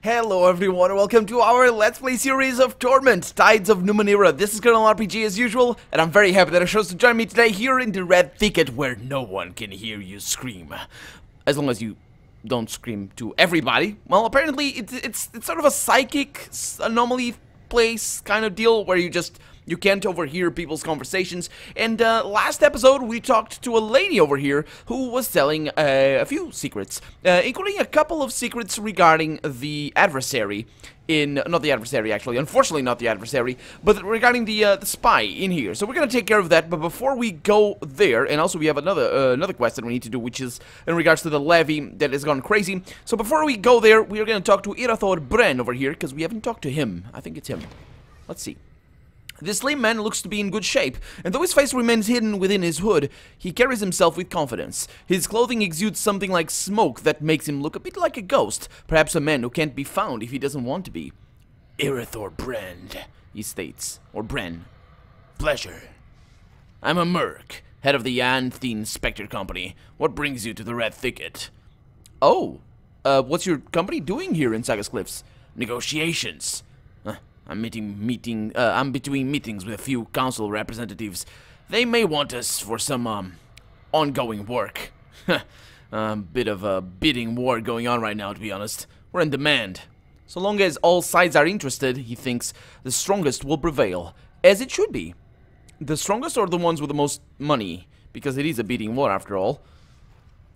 Hello everyone, welcome to our Let's Play series of Torment, Tides of Numenera. This is Colonel RPG as usual, and I'm very happy that I chose to join me today here in the Red Thicket where no one can hear you scream. As long as you don't scream to everybody. Well, apparently it's sort of a psychic anomaly place kind of deal where you can't overhear people's conversations. And last episode we talked to a lady over here who was telling a few secrets, including a couple of secrets regarding the adversary not the adversary actually, unfortunately not the adversary, but regarding the spy in here. So we're gonna take care of that, but before we go there, and also we have another quest that we need to do, which is in regards to the levy that has gone crazy. So before we go there, we are gonna talk to Irathor Bren over here, because we haven't talked to him. I think it's him. Let's see. This slim man looks to be in good shape, and though his face remains hidden within his hood, he carries himself with confidence. His clothing exudes something like smoke that makes him look a bit like a ghost, perhaps a man who can't be found if he doesn't want to be. Irathor Brand, he states, or Bren. Pleasure. I'm a merc, head of the Anthene Spectre Company. What brings you to the Red Thicket? Oh, what's your company doing here in Sagas Cliffs? Negotiations. I'm between meetings with a few council representatives. They may want us for some, ongoing work. Bit of a bidding war going on right now, to be honest. We're in demand. So long as all sides are interested, he thinks, the strongest will prevail. As it should be. The strongest are the ones with the most money, because it is a bidding war after all.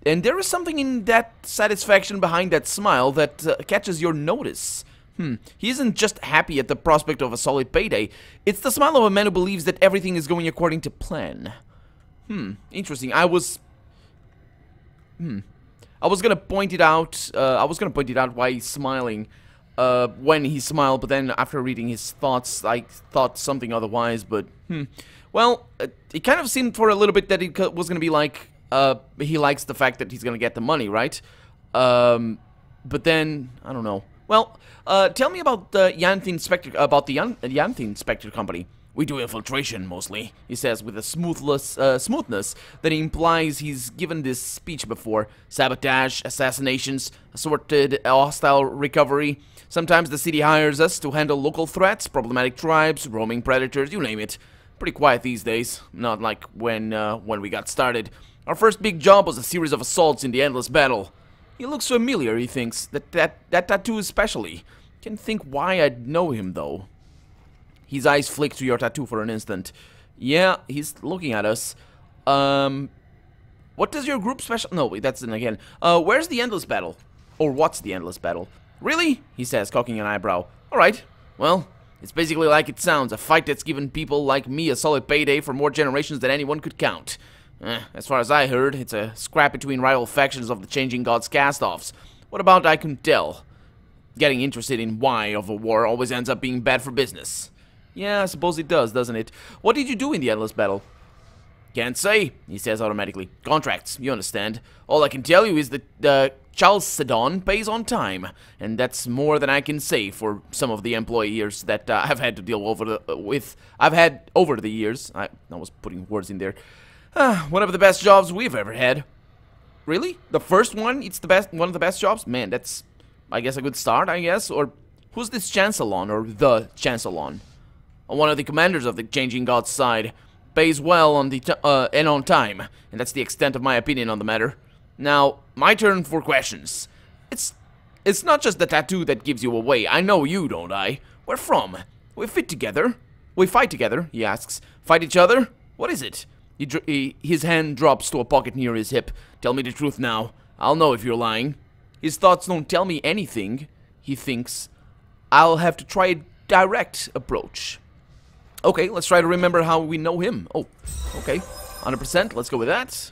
And there is something in that satisfaction behind that smile that catches your notice. He isn't just happy at the prospect of a solid payday. It's the smile of a man who believes that everything is going according to plan. Interesting. I was gonna point it out. Why he's smiling when he smiled, but then after reading his thoughts, I thought something otherwise. But well, it kind of seemed for a little bit that it was gonna be like he likes the fact that he's gonna get the money, right? But then I don't know. Well, tell me about the Yanthene Spectre Company. We do infiltration, mostly, he says with a smoothness that implies he's given this speech before. Sabotage, assassinations, assorted hostile recovery. Sometimes the city hires us to handle local threats, problematic tribes, roaming predators, you name it. Pretty quiet these days, not like when we got started. Our first big job was a series of assaults in the Endless Battle. He looks familiar, he thinks. That tattoo especially. Can't think why I'd know him, though. His eyes flick to your tattoo for an instant. Yeah, he's looking at us. What does your group special... No, wait, that's it again. Where's the Endless Battle? Or what's the Endless Battle? Really? He says, cocking an eyebrow. Alright. Well, it's basically like it sounds. A fight that's given people like me a solid payday for more generations than anyone could count. As far as I heard, it's a scrap between rival factions of the Changing Gods cast-offs. What about I can tell? Getting interested in why of a war always ends up being bad for business. Yeah, I suppose it does, doesn't it? What did you do in the Endless Battle? Can't say, he says automatically. Contracts, you understand. All I can tell you is that Chalcedon pays on time, and that's more than I can say for some of the employees that I've had to deal with. I've had over the years. I was putting words in there. One of the best jobs we've ever had. Really? The first one? It's the best, one of the best jobs? Man, that's, I guess, a good start, I guess. Or, who's this Chancellor, or the Chancellor? One of the commanders of the Changing Gods side. Pays well on and on time. And that's the extent of my opinion on the matter. Now, my turn for questions. It's not just the tattoo that gives you away. I know you, don't I? Where from? We fit together. We fight together, he asks. Fight each other? What is it? His hand drops to a pocket near his hip. Tell me the truth now. I'll know if you're lying. His thoughts don't tell me anything. He thinks, I'll have to try a direct approach. Okay, let's try to remember how we know him. Oh, okay. 100%, let's go with that.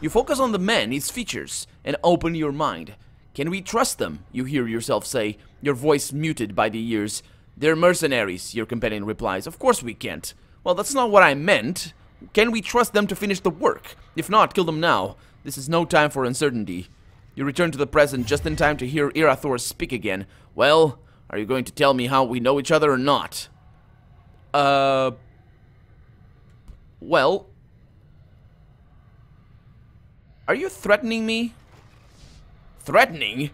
You focus on the man, his features, and open your mind. Can we trust them? You hear yourself say, your voice muted by the years. They're mercenaries, your companion replies. Of course we can't. Well, that's not what I meant. Can we trust them to finish the work? If not, kill them now. This is no time for uncertainty. You return to the present just in time to hear Irathor speak again. Well, are you going to tell me how we know each other or not? Well... Are you threatening me? Threatening?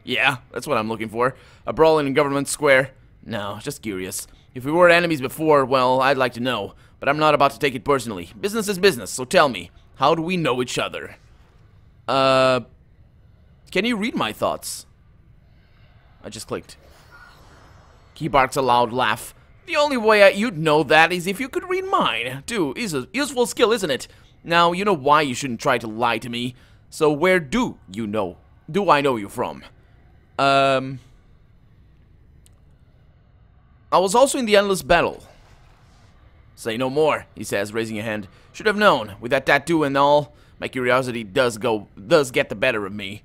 Yeah, that's what I'm looking for. A brawl in Government Square? No, just curious. If we were enemies before, well, I'd like to know. But I'm not about to take it personally. Business is business, so tell me, how do we know each other? Can you read my thoughts? I just clicked. He barks a loud laugh. The only way you'd know that is if you could read mine. Too, is a useful skill, isn't it? Now, you know why you shouldn't try to lie to me. So where do you know? Do I know you from? I was also in the endless battle. Say no more, he says, raising a hand. Should have known. With that tattoo and all, my curiosity does get the better of me.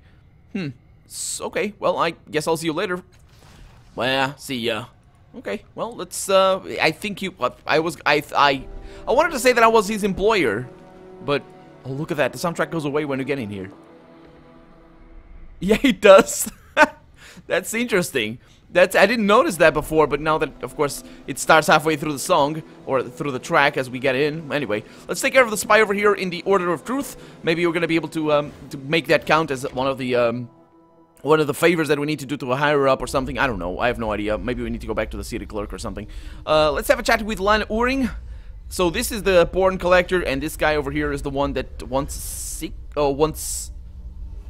Okay, well, I guess I'll see you later. Well, see ya. Okay, well, let's, I think you, I wanted to say that I was his employer, but, oh, look at that, the soundtrack goes away when you get in here. Yeah, it does. That's interesting. I didn't notice that before, but now that, of course, it starts halfway through the song, or through the track as we get in. Anyway, let's take care of the spy over here in the order of truth. Maybe we're gonna be able to make that count as one of the favors that we need to do to a higher up or something. I don't know. I have no idea. Maybe we need to go back to the city clerk or something. Let's have a chat with Lan Uring. So this is the porn collector, and this guy over here is the one that wants...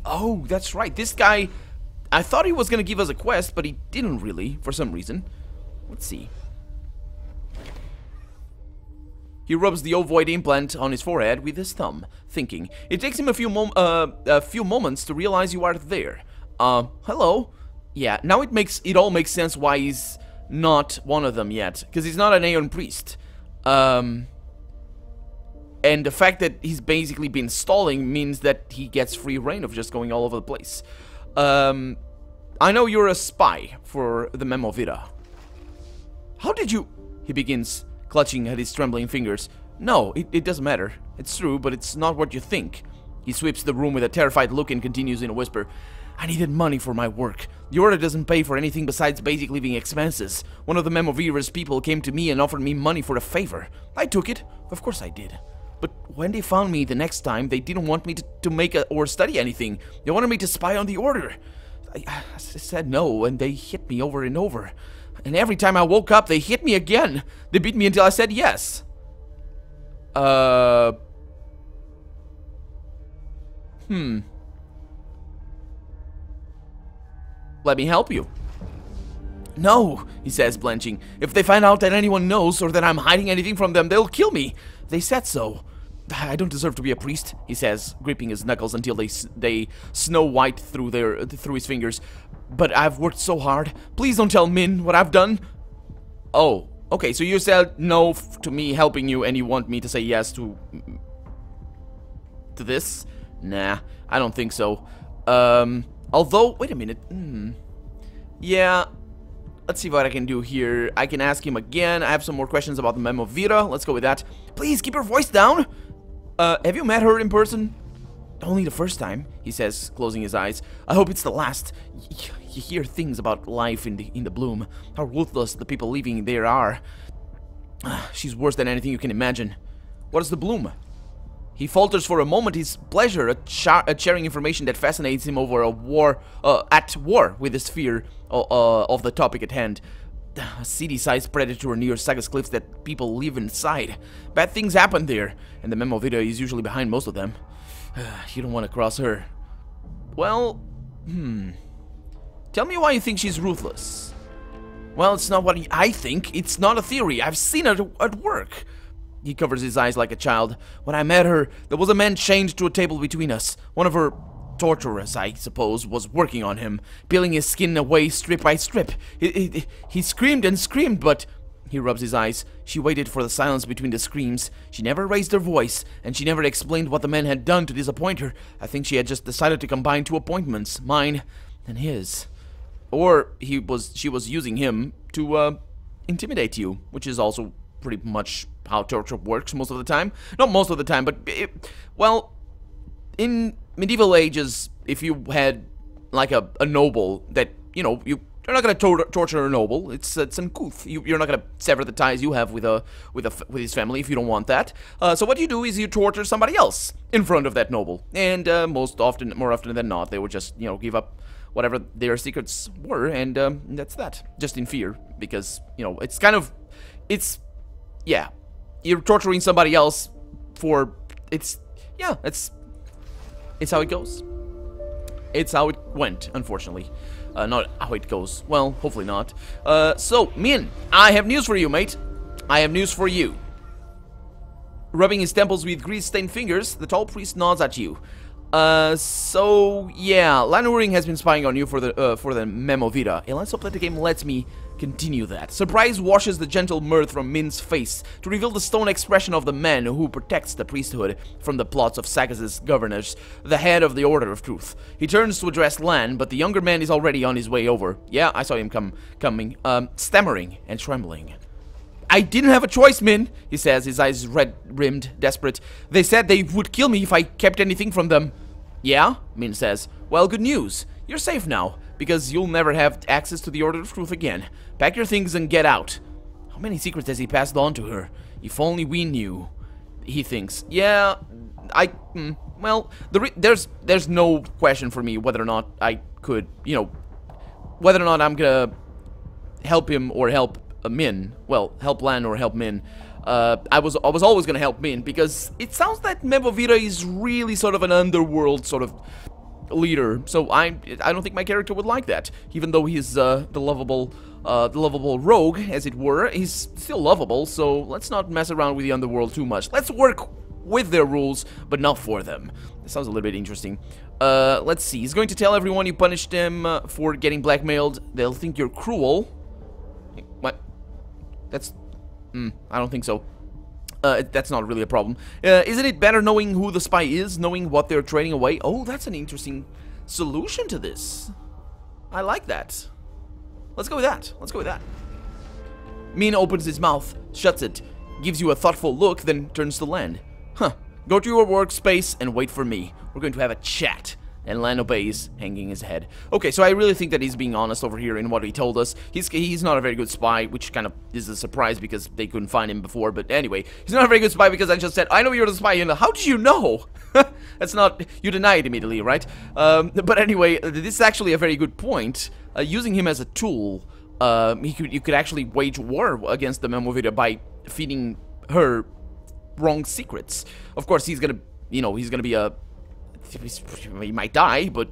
Oh, that's right. This guy... I thought he was going to give us a quest, but he didn't really, for some reason. Let's see. He rubs the ovoid implant on his forehead with his thumb, thinking. It takes him a few moments to realize you are there. Hello? Yeah, now it all makes sense why he's not one of them yet. Because he's not an Aeon priest. And the fact that he's basically been stalling means that he gets free reign of just going all over the place. I know you're a spy for the Memovira. How did you... He begins, clutching at his trembling fingers. No, it doesn't matter. It's true, but it's not what you think. He sweeps the room with a terrified look and continues in a whisper. I needed money for my work. The order doesn't pay for anything besides basic living expenses. One of the Memovira's people came to me and offered me money for a favor. I took it. Of course I did. But when they found me the next time, they didn't want me to make or study anything. They wanted me to spy on the order. I said no, and they hit me over and over. And every time I woke up, they hit me again. They beat me until I said yes. Let me help you. No, he says, blenching. If they find out that anyone knows or that I'm hiding anything from them, they'll kill me. They said so. I don't deserve to be a priest, he says, gripping his knuckles until they snow white through his fingers. But I've worked so hard. Please don't tell Min what I've done. Oh, okay, so you said no to me helping you and you want me to say yes to this? Nah, I don't think so. Although, wait a minute. Yeah, let's see what I can do here. I can ask him again. I have some more questions about the Memovira. Let's go with that. Please, keep your voice down. Have you met her in person? Only the first time, he says, closing his eyes. I hope it's the last. You hear things about life in the bloom. How ruthless the people living there are. She's worse than anything you can imagine. What is the bloom? He falters for a moment, his pleasure at sharing information that fascinates him over at war with his fear of the topic at hand. A city-sized predator near Saga's cliffs that people live inside. Bad things happen there, and the Memovira is usually behind most of them. You don't want to cross her. Well, tell me why you think she's ruthless. Well, it's not what I think. It's not a theory. I've seen her at work. He covers his eyes like a child. When I met her, there was a man chained to a table between us. One of her torturers, I suppose, was working on him, peeling his skin away strip by strip. He screamed and screamed, but... He rubs his eyes. She waited for the silence between the screams. She never raised her voice, and she never explained what the man had done to disappoint her. I think she had just decided to combine two appointments, mine and his. Or she was using him to intimidate you, which is also pretty much how torture works most of the time. Not most of the time, but well, in medieval ages, if you had like a noble that, you know, You're not gonna torture a noble. It's uncouth. You're not gonna sever the ties you have with his family if you don't want that. So what you do is you torture somebody else in front of that noble, and more often than not, they would just give up whatever their secrets were, and that's that. Just in fear, because yeah, you're torturing somebody else for it's how it goes. It's how it went, unfortunately. Not how it goes. Well, hopefully not. So, Min, I have news for you, mate. I have news for you. Rubbing his temples with grease-stained fingers, the tall priest nods at you. So, yeah, Lanuring has been spying on you for the Memovita, and let's hope that the game lets me continue that. Surprise washes the gentle mirth from Min's face to reveal the stone expression of the man who protects the priesthood from the plots of Sagas's governors, the head of the Order of Truth. He turns to address Lan, but the younger man is already on his way over. Yeah, I saw him coming, stammering and trembling. I didn't have a choice, Min, he says, his eyes red-rimmed, desperate. They said they would kill me if I kept anything from them. Yeah, Min says. Well, good news. You're safe now, because you'll never have access to the Order of Truth again. Pack your things and get out. How many secrets has he passed on to her? If only we knew, he thinks. Yeah, well, there's no question for me whether or not I could, whether or not I'm gonna help him or help Min. Well, help Lan or help Min. I was always gonna help Min, because it sounds that Memovita is really sort of an underworld sort of leader. So I don't think my character would like that. Even though he's the lovable rogue, as it were, he's still lovable. So let's not mess around with the underworld too much. Let's work with their rules, but not for them. That sounds a little bit interesting. Let's see. He's going to tell everyone you punished him for getting blackmailed. They'll think you're cruel. What? That's... I don't think so. That's not really a problem. Isn't it better knowing who the spy is, knowing what they're trading away? Oh, that's an interesting solution to this. I like that. Let's go with that. Let's go with that. Min opens his mouth, shuts it, gives you a thoughtful look, then turns to Lan. Huh. Go to your workspace and wait for me. We're going to have a chat. And Lan obeys, hanging his head. Okay, so I really think that he's being honest over here in what he told us. He's not a very good spy, which kind of is a surprise because they couldn't find him before. But anyway, he's not a very good spy because I just said, I know you're the spy. And how did you know? That's not... You deny it immediately, right? But anyway, this is actually a very good point. Using him as a tool, you could actually wage war against the Memovita by feeding her wrong secrets. Of course, he's gonna, he's gonna be a... He might die, but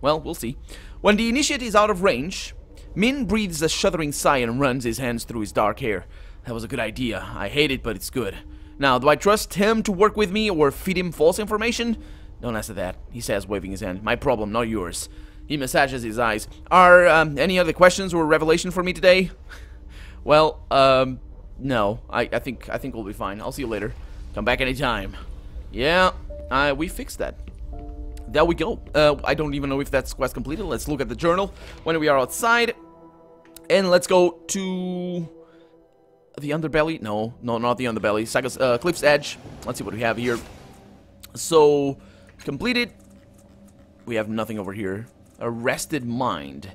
well, we'll see. When the initiate is out of range, Min breathes a shuddering sigh and runs his hands through his dark hair. That was a good idea. I hate it, but it's good. Now, do I trust him to work with me or feed him false information? Don't answer that, he says, waving his hand. My problem, not yours. He massages his eyes. Are any other questions or revelation for me today? Well, no. I think we'll be fine. I'll see you later. Come back anytime. Yeah, we fixed that. There we go. I don't even know if that's quest completed. Let's look at the journal when we are outside. And let's go to the underbelly. No, not the underbelly. Saga's Cliff's Edge. Let's see what we have here. So, completed. We have nothing over here. Arrested Mind.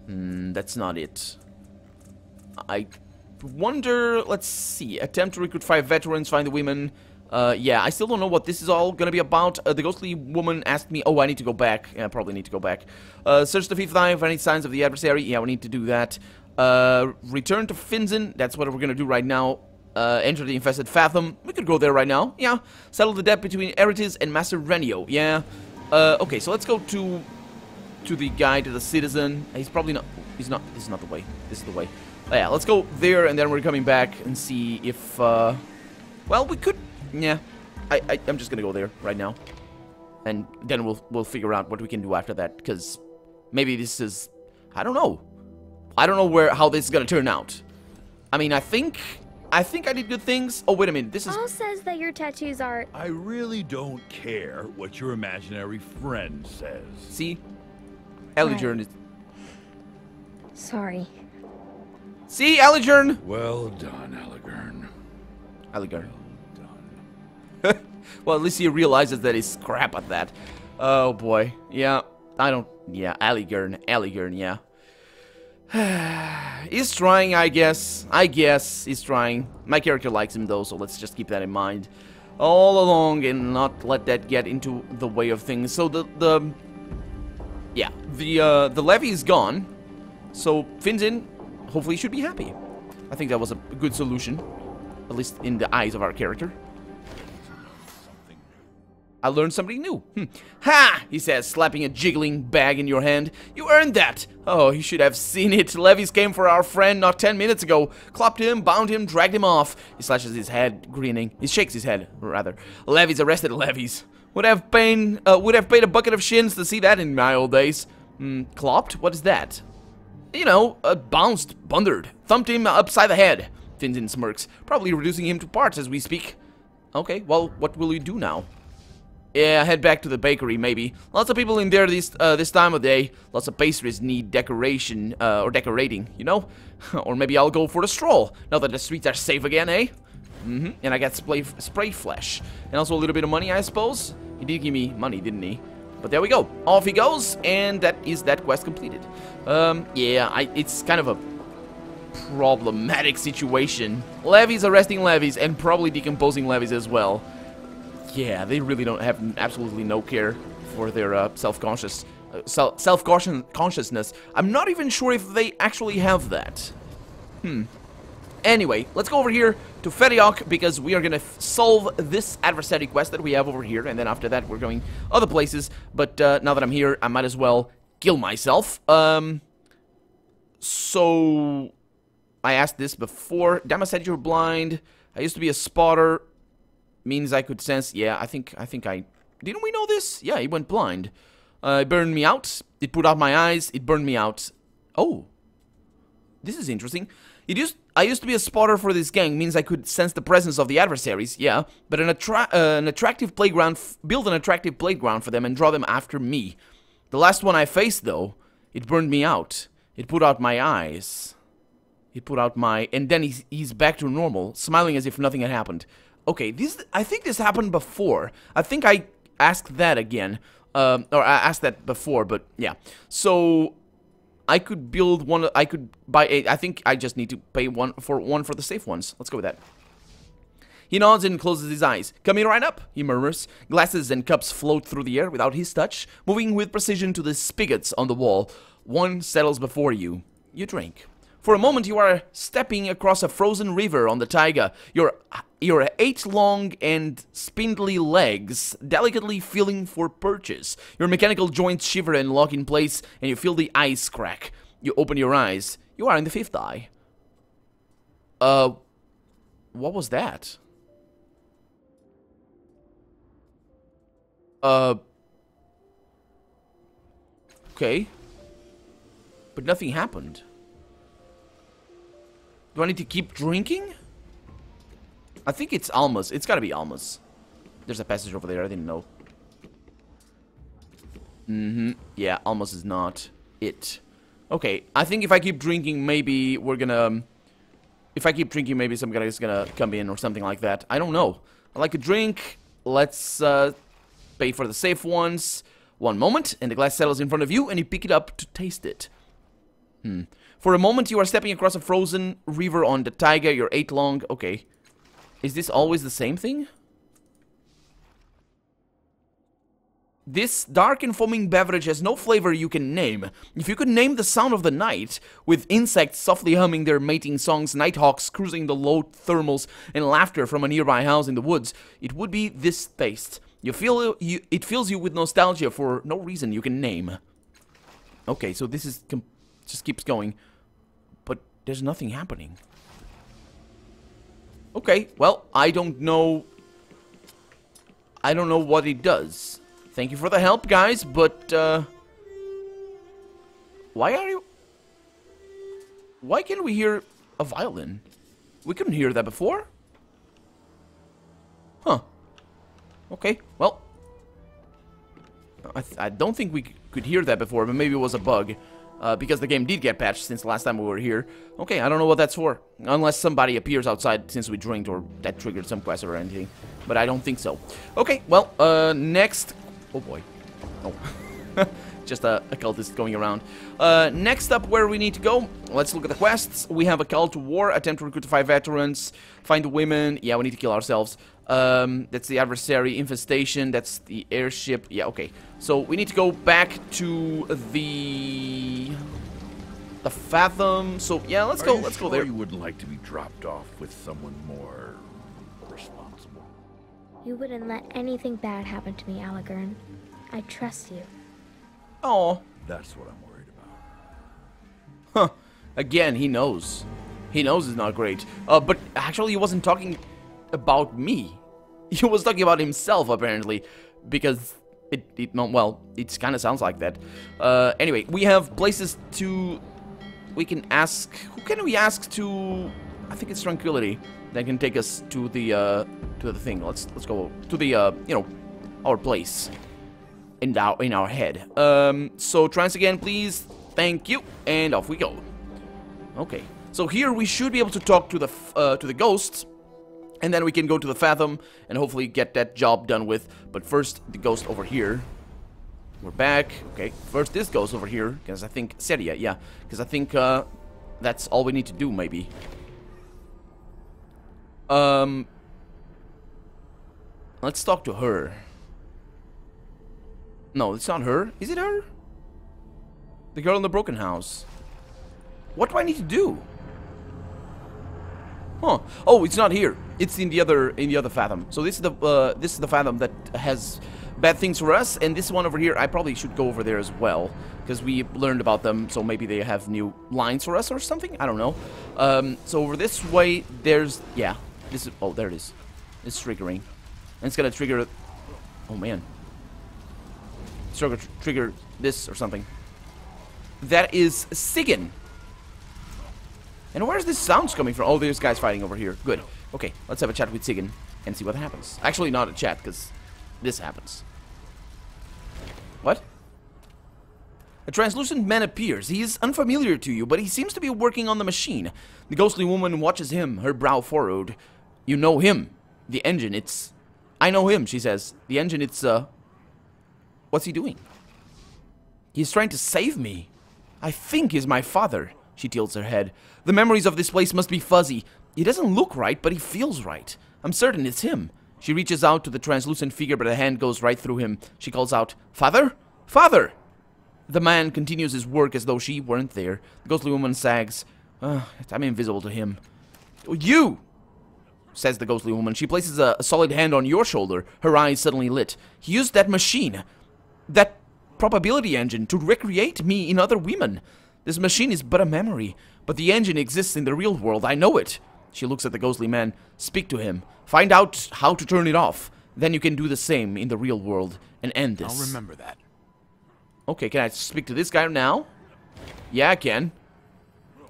That's not it. I wonder... Let's see. Attempt to recruit 5 veterans, find the women... yeah, I still don't know what this is all gonna be about. The ghostly woman asked me... Oh, I need to go back. Yeah, I probably need to go back. Search the fifth eye for any signs of the adversary. Yeah, we need to do that. Return to Finzen. That's what we're gonna do right now. Enter the infested fathom. We could go there right now. Yeah. Settle the debt between Eritis and Master Renio. Yeah. Okay, so let's go to the guy, to the citizen. He's probably not... He's not... This is not the way. This is the way. Yeah, let's go there, and then we're coming back and see if... well, we could... Yeah, I'm just gonna go there right now, and then we'll figure out what we can do after that. Because maybe this is, I don't know how this is gonna turn out. I mean, I think I did good things. Oh wait a minute, this is. Paul says that your tattoos are. I really don't care what your imaginary friend says. See, Eligern is. Sorry. See, Eligern. Well done, Eligern. Eligern. Well, at least he realizes that he's crap at that. Oh boy. Yeah, I don't... Yeah, Eligern, yeah. He's trying, I guess. I guess he's trying. My character likes him, though, so let's just keep that in mind all along and not let that get into the way of things. So the levy is gone. So Finzin hopefully should be happy. I think that was a good solution, at least in the eyes of our character. I learned something new. Ha! He says, slapping a jiggling bag in your hand. You earned that! Oh, you should have seen it. Levies came for our friend not 10 minutes ago. Clopped him, bound him, dragged him off. He slashes his head, grinning. He shakes his head, rather. Levies arrested Levies. Would have paid a bucket of shins to see that in my old days. Clopped? What is that? You know, bounced, bundered. Thumped him upside the head. Finzin smirks, probably reducing him to parts as we speak. Okay, well, what will you do now? Yeah, head back to the bakery, maybe. Lots of people in there this time of day. Lots of pastries need decoration, or decorating, you know? Or maybe I'll go for a stroll, now that the streets are safe again, eh? And I got spray flesh. And also a little bit of money, I suppose? He did give me money, didn't he? But there we go. Off he goes, and that is that quest completed. Yeah, it's kind of a problematic situation. Levies arresting levies, and probably decomposing levies as well. Yeah, they really don't have absolutely no care for their self-consciousness. I'm not even sure if they actually have that. Anyway, let's go over here to Feriok, because we are going to solve this adversary quest that we have over here, and then after that we're going other places. But now that I'm here, I might as well kill myself. So I asked this before. Dama said you're blind. I used to be a spotter. Means I could sense. Yeah, I think I didn't we know this? Yeah, he went blind. It burned me out. It put out my eyes. It burned me out. Oh, this is interesting. I used to be a spotter for this gang. Means I could sense the presence of the adversaries. Yeah, but an attractive playground. Build an attractive playground for them and draw them after me. The last one I faced, though, it burned me out. It put out my eyes. It put out my, and then he's back to normal, smiling as if nothing had happened. Okay, I think this happened before. I think I asked that again. Or I asked that before, but yeah. So I could build one, I could buy I think I just need to pay one for the safe ones. Let's go with that. He nods and closes his eyes. Coming right up, he murmurs. Glasses and cups float through the air without his touch, moving with precision to the spigots on the wall. One settles before you. You drink. For a moment, you are stepping across a frozen river on the taiga. Your 8 long and spindly legs delicately feeling for purchase. Your mechanical joints shiver and lock in place, and you feel the ice crack. You open your eyes. You are in the 5th eye. What was that? Okay. But nothing happened. Do I need to keep drinking? I think it's Alma's. It's gotta be Alma's. There's a passage over there. I didn't know. Yeah, Alma's is not it. Okay, I think if I keep drinking, maybe we're gonna... If I keep drinking, maybe some guy is gonna come in or something like that. I don't know. I like to drink. Let's pay for the safe ones. One moment, and the glass settles in front of you, and you pick it up to taste it. For a moment, you are stepping across a frozen river on the taiga. You're 8 long. Okay. Is this always the same thing? This dark and foaming beverage has no flavor you can name. If you could name the sound of the night, with insects softly humming their mating songs, nighthawks cruising the low thermals, and laughter from a nearby house in the woods, it would be this taste. It fills you with nostalgia for no reason you can name. Okay, so this is just keeps going. But there's nothing happening. Okay, well, I don't know what it does. Thank you for the help, guys, but why can't we hear a violin? We couldn't hear that before. Huh. Okay, well, I don't think we could hear that before, but maybe it was a bug. Because the game did get patched since the last time we were here. Okay, I don't know what that's for. Unless somebody appears outside since we drank, or that triggered some quest or anything. But I don't think so. Okay, well, next... Oh boy. Oh. just a cultist going around. Next up, where we need to go, let's look at the quests. We have a call to war, attempt to recruit 5 veterans, find the women. Yeah, we need to kill ourselves. That's the adversary, infestation, that's the airship. Yeah, okay. So we need to go back to the Fathom. So yeah, let's go there. You wouldn't like to be dropped off with someone more responsible. You wouldn't let anything bad happen to me, Allegern. I trust you. Oh. That's what I'm worried about. Huh. Again, he knows. He knows it's not great. But actually, he wasn't talking about me. He was talking about himself, apparently. Because well, it kind of sounds like that. Anyway, we have places to... We can ask... Who can we ask to... I think it's Tranquility that can take us to the thing. Let's go to the, you know, our place. In our head. So trans again, please. Thank you. And off we go. Okay. So here we should be able to talk to the ghosts, and then we can go to the Fathom and hopefully get that job done with. But first, the ghost over here. We're back. Okay. First, this ghost over here, because I think Seria, yeah, because I think that's all we need to do, maybe. Let's talk to her. No, it's not her. Is it her? The girl in the broken house. What do I need to do? Huh. Oh, it's not here. It's in the other Fathom. So this is the Fathom that has bad things for us, and this one over here, I probably should go over there as well, because we learned about them, so maybe they have new lines for us or something? I don't know. So over this way, there's... Yeah. This is... Oh, there it is. It's triggering. And it's gonna trigger... Oh, man. Trigger this or something. That is Sigyn. And where's this sounds coming from? Oh, there's guys fighting over here. Good. Okay, let's have a chat with Sigyn and see what happens. Actually, not a chat, because this happens. What? A translucent man appears. He is unfamiliar to you, but he seems to be working on the machine. The ghostly woman watches him, her brow furrowed. You know him. The engine, it's... I know him, she says. The engine, it's, What's he doing? He's trying to save me. I think he's my father. She tilts her head. The memories of this place must be fuzzy. He doesn't look right, but he feels right. I'm certain it's him. She reaches out to the translucent figure, but a hand goes right through him. She calls out, Father? Father! The man continues his work as though she weren't there. The ghostly woman sags. I'm invisible to him. You! Says the ghostly woman. She places a solid hand on your shoulder. Her eyes suddenly lit. He used that machine. That probability engine to recreate me in other women. This machine is but a memory, but the engine exists in the real world. I know it. She looks at the ghostly man. Speak to him. Find out how to turn it off. Then you can do the same in the real world and end this. I'll remember that. Okay, can I speak to this guy now? Yeah, I can.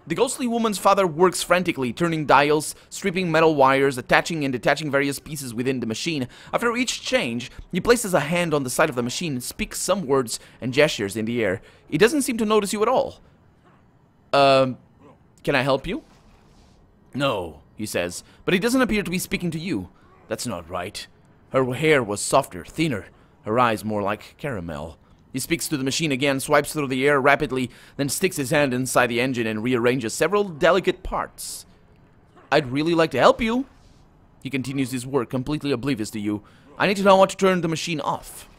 The ghostly woman's father works frantically, turning dials, stripping metal wires, attaching and detaching various pieces within the machine. After each change, he places a hand on the side of the machine and speaks some words and gestures in the air. He doesn't seem to notice you at all. Can I help you? No, he says, but he doesn't appear to be speaking to you. That's not right. Her hair was softer, thinner, her eyes more like caramel. He speaks to the machine again, swipes through the air rapidly, then sticks his hand inside the engine and rearranges several delicate parts. I'd really like to help you. He continues his work, completely oblivious to you. I need to know how to turn the machine off.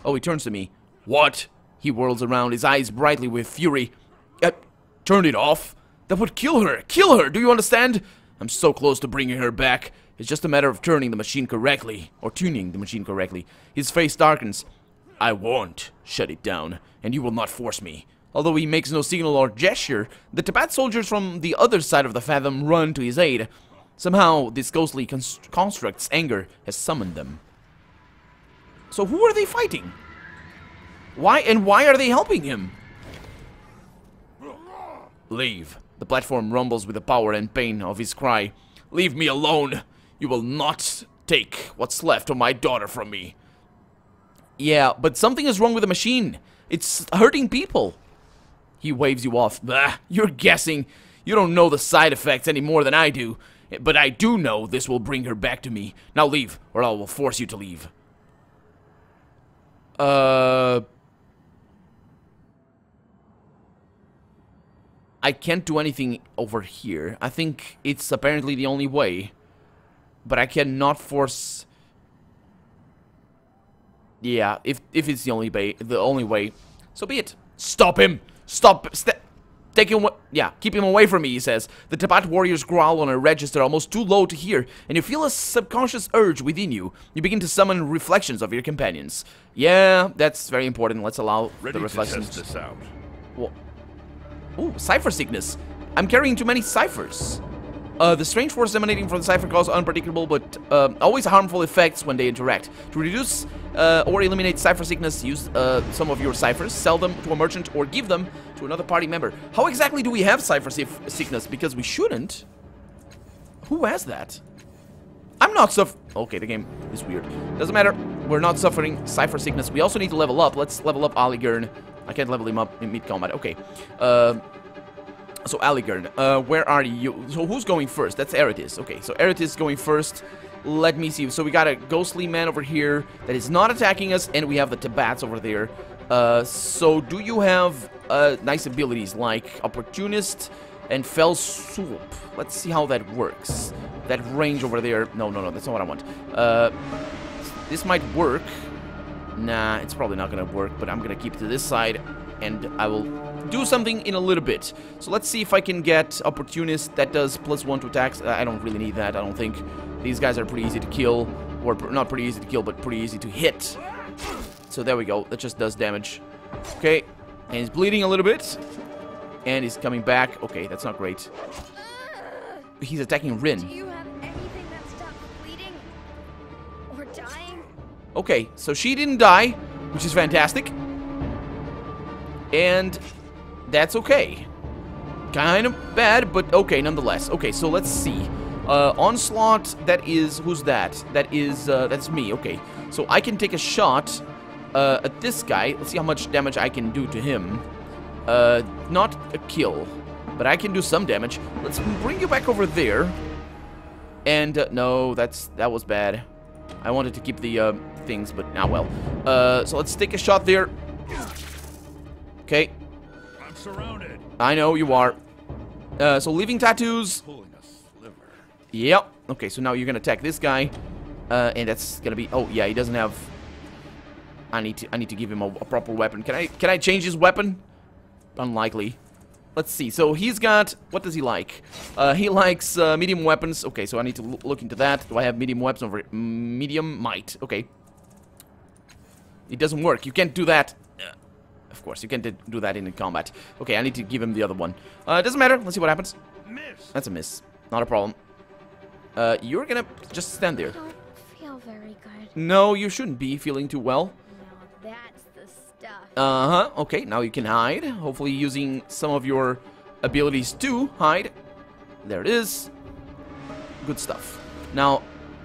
Oh, he turns to me. What? He whirls around, his eyes brightly with fury. Turn it off? That would kill her! Kill her! Do you understand? I'm so close to bringing her back. It's just a matter of turning the machine correctly, or tuning the machine correctly. His face darkens. I won't shut it down, and you will not force me. Although he makes no signal or gesture, the Tabat soldiers from the other side of the Fathom run to his aid. Somehow, this ghostly construct's anger has summoned them. So who are they fighting? Why are they helping him? Leave. The platform rumbles with the power and pain of his cry. Leave me alone. You will not take what's left of my daughter from me. Yeah, but something is wrong with the machine. It's hurting people. He waves you off. Bah, you're guessing. You don't know the side effects any more than I do. But I do know this will bring her back to me. Now leave, or I will force you to leave. I can't do anything over here. I think it's apparently the only way. But I cannot force... Yeah, if it's the only way, so be it. Stop him! Stop! Take him... Yeah, keep him away from me, he says. The Tabat warriors growl on a register almost too low to hear, and you feel a subconscious urge within you. You begin to summon reflections of your companions. Yeah, that's very important. Let's allow the reflections. Ready to test this out. Well, ooh, cipher sickness. I'm carrying too many ciphers. The strange forces emanating from the cipher cause unpredictable but always harmful effects when they interact. To reduce or eliminate cipher sickness, use some of your ciphers, sell them to a merchant, or give them to another party member. How exactly do we have cipher sickness? Because we shouldn't. Who has that? I'm not Okay, the game is weird. Doesn't matter. We're not suffering cipher sickness. We also need to level up. Let's level up Aligern. I can't level him up in mid-combat. Okay. So Aligern, where are you? So who's going first? That's Eretis. Okay, so Eretis going first. Let me see. So we got a ghostly man over here that is not attacking us, and we have the Tabats over there. So do you have nice abilities like Opportunist and Fell Swoop? Let's see how that works. That range over there. No, that's not what I want. This might work. Nah, it's probably not gonna work, but I'm gonna keep it to this side, and I will do something in a little bit. So let's see if I can get Opportunist. That does +1 to attacks. I don't really need that, I don't think. These guys are pretty easy to kill, or not pretty easy to kill, but pretty easy to hit. So there we go, that just does damage. Okay, and he's bleeding a little bit, and he's coming back. Okay, that's not great. He's attacking Rin. Do you have anything that stops bleeding or dying? Okay, so she didn't die, which is fantastic. And that's okay. Kind of bad, but okay nonetheless. Okay, so let's see. Onslaught, that is... Who's that? That is... that's me, okay. So I can take a shot at this guy. Let's see how much damage I can do to him. Not a kill, but I can do some damage. Let's bring you back over there. And, no, that was bad. I wanted to keep the, things, but now, well. So let's take a shot there. Okay. I'm surrounded. I know you are. So leaving tattoos. Pulling a sliver. Yep. Okay, so now you're gonna attack this guy. And that's gonna be... Oh, yeah, he doesn't have... I need to give him a proper weapon. Can I change his weapon? Unlikely. Let's see. So he's got... What does he like? He likes medium weapons. Okay, so I need to look into that. Do I have medium weapons over... Medium might. Okay. It doesn't work. You can't do that. Of course, you can't do that in combat. Okay, I need to give him the other one. Doesn't matter. Let's see what happens. Miss. That's a miss. Not a problem. You're gonna just stand there. I don't feel very good. No, you shouldn't be feeling too well. No, that's the stuff. Uh-huh. Okay, now you can hide. Hopefully using some of your abilities to hide. There it is. Good stuff. Now,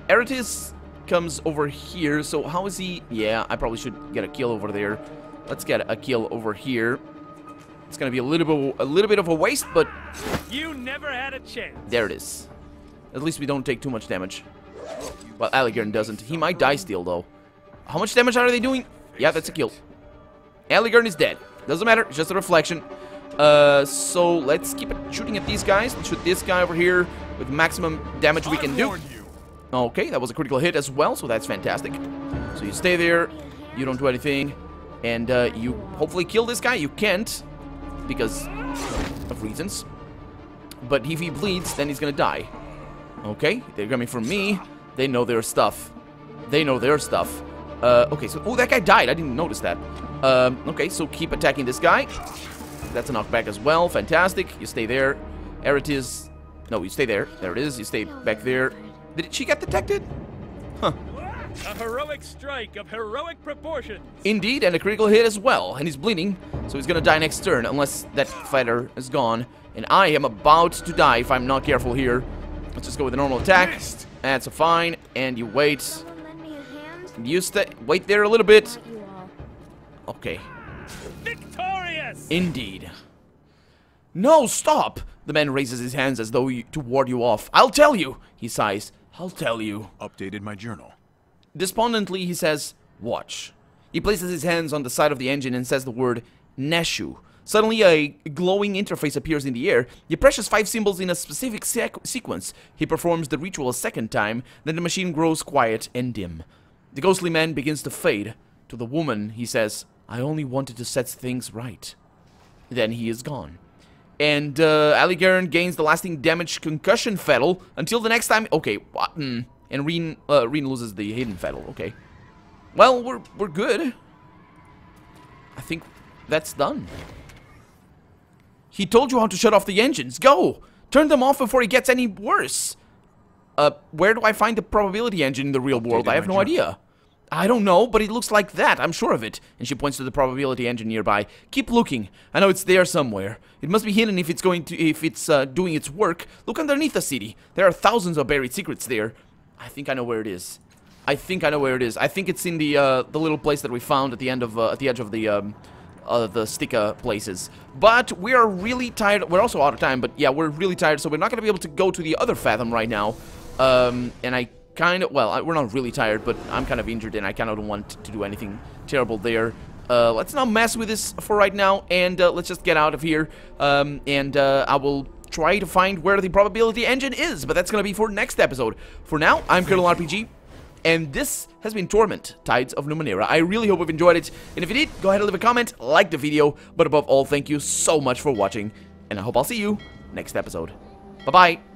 Eretis comes over here. So how is he? Yeah, I probably should get a kill over there. Let's get a kill over here. It's gonna be a little bit of a waste, but you never had a chance. There it is. At least we don't take too much damage. Well, Aligern doesn't. He might die still, though. How much damage are they doing? Yeah, that's a kill. Aligern is dead. Doesn't matter. It's just a reflection. So let's keep shooting at these guys. Let's shoot this guy over here with maximum damage we can do. Okay, that was a critical hit as well, so that's fantastic. So you stay there. You don't do anything. And you hopefully kill this guy. You can't, because of reasons. But if he bleeds, then he's gonna die. Okay, they're coming from me. They know their stuff. They know their stuff. Okay, so... Oh, that guy died. I didn't notice that. Okay, so keep attacking this guy. That's a knockback as well. Fantastic. You stay there. Eretis... No, you stay there. There it is. You stay back there. Did she get detected? Huh. A heroic strike of heroic proportions. Indeed, and a critical hit as well. And he's bleeding, so he's gonna die next turn, unless that fighter is gone. And I am about to die if I'm not careful here. Let's just go with a normal attack. That's a fine. And you wait. Lend me a hand? You wait there a little bit. Not you all. Okay. Victorious! Indeed. No, stop! The man raises his hands as though to ward you off. I'll tell you, he sighs. I'll tell you. Updated my journal. Despondently, he says, watch. He places his hands on the side of the engine and says the word Neshu. Suddenly, a glowing interface appears in the air. He presses 5 symbols in a specific sequence. He performs the ritual a second time, then the machine grows quiet and dim. The ghostly man begins to fade. To the woman, he says, "I only wanted to set things right." Then he is gone. And Aligaran gains the lasting damage concussion fatal until the next time. Okay, what? And Reen loses the hidden fatal. Okay. Well, we're good. I think that's done. He told you how to shut off the engines. Go! Turn them off before it gets any worse. Where do I find the probability engine in the real world? I have no idea. I don't know, but it looks like that. I'm sure of it. And she points to the probability engine nearby. Keep looking. I know it's there somewhere. It must be hidden if it's doing its work. Look underneath the city. There are thousands of buried secrets there. I think I know where it is. I think it's in the little place that we found at the end of at the edge of the Sticka places. But we are really tired. We're also out of time, but yeah, we're really tired, so we're not gonna be able to go to the other fathom right now. And I kind of, well, we're not really tired, but I'm kind of injured and I kind of don't want to do anything terrible there. Let's not mess with this for right now, and let's just get out of here. I will try to find where the probability engine is, but that's gonna be for next episode. For now, I'm Colonel RPG, and this has been Torment, Tides of Numenera. I really hope you've enjoyed it, and if you did, go ahead and leave a comment, like the video, but above all, thank you so much for watching, and I hope I'll see you next episode. Bye-bye.